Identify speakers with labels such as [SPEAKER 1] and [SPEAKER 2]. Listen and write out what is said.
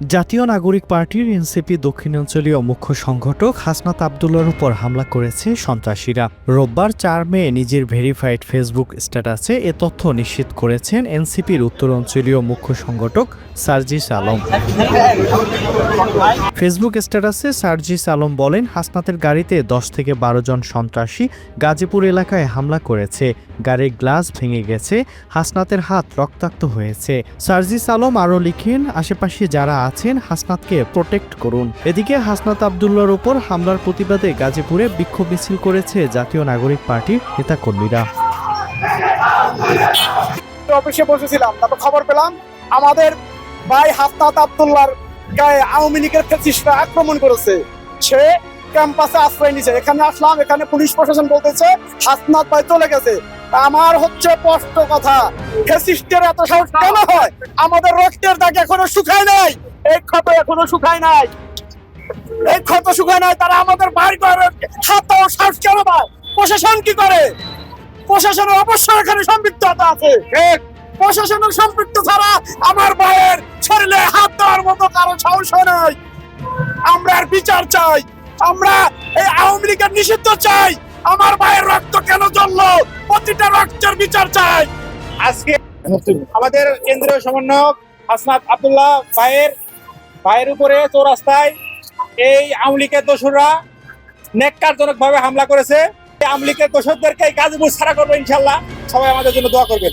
[SPEAKER 1] জাতীয় নাগরিক পার্টির এনসিপি দক্ষিণাঞ্চলীয় মুখ্য সংগঠক হাসনাত আবদুল্লার উপর হামলা করেছে সন্ত্রাসীরা। রোববার ৪ মে নিজের ভেরিফাইড ফেসবুক স্ট্যাটাসে এ তথ্য নিশ্চিত করেছেন এনসিপির উত্তরাঞ্চলীয় মুখ্য সংগঠক সার্জিস আলম। ফেসবুক স্ট্যাটাসে সার্জিস আলম বলেন, হাসনাতের গাড়িতে 10 থেকে 12 জন সন্ত্রাসী গাজীপুর এলাকায় হামলা করেছে। গাড়ির গ্লাস ভেঙে গেছে, হাসনাতের হাত রক্তাক্ত হয়েছে। সার্জিস আলম আরও লিখেন, আশেপাশে যারা আছেন হাসনাতকে প্রোটেক্ট করুন। এদিকে হাসনাত আবদুল্লার উপর হামলার প্রতিবাদে গাজীপুরে বিক্ষোভ মিছিল করেছে জাতীয় নাগরিক পার্টির নেতাকর্মীরা।
[SPEAKER 2] অফিসে বসেছিলাম, তারপর খবর পেলাম আমাদের ভাই হাসনাত আবদুল্লার গায়ে আওয়ামী লীগের ফ্যাসিস্টরা আক্রমণ করেছে। সে ক্যাম্পাসে আশ্রয় নিছে। এখানে আসলাম, এখানে পুলিশ প্রশাসন বলতেছে হাসনাত ভাই চলে গেছে। আমার হচ্ছে স্পষ্ট কথা, ফ্যাসিস্টের এত সাহস কেন হয়? আমাদের রক্তের দাগ এখনো শুকায় নাই, এই ক্ষত এখনো শুকায় নাই, এই ক্ষত শুকায় নাই। তারা আমাদের বাড়ি করে সাহস কেন পায়? প্রশাসন কি করে? প্রশাসনের অবশ্যই এখানে সম্পৃক্ততা আছে। প্রশাসনের সম্পৃক্ত ছাড়া আমার ভাইয়ের শরীরে হাত দেওয়ার মতো কারো সাহস নাই। আমরা আর বিচার চাই, আমরা এই আওয়ামী লীগের নিষিদ্ধ চাই। আমার ভাইয়ের রক্ত কেন জ্বললো? প্রতিটা রক্তের বিচার চাই। আজকে আমাদের কেন্দ্রীয় সমন্বয়ক হাসনাত আবদুল্লাহ ভাইয়ের উপরে চৌরাস্তায় এই আওয়ামী লীগের দোসররা নেককারজনক ভাবে হামলা করেছে। আওয়ামী লীগের দোসরদেরকে গাজীপুর ছাড়া করবে ইনশাল্লাহ। সবাই আমাদের জন্য দোয়া করবেন।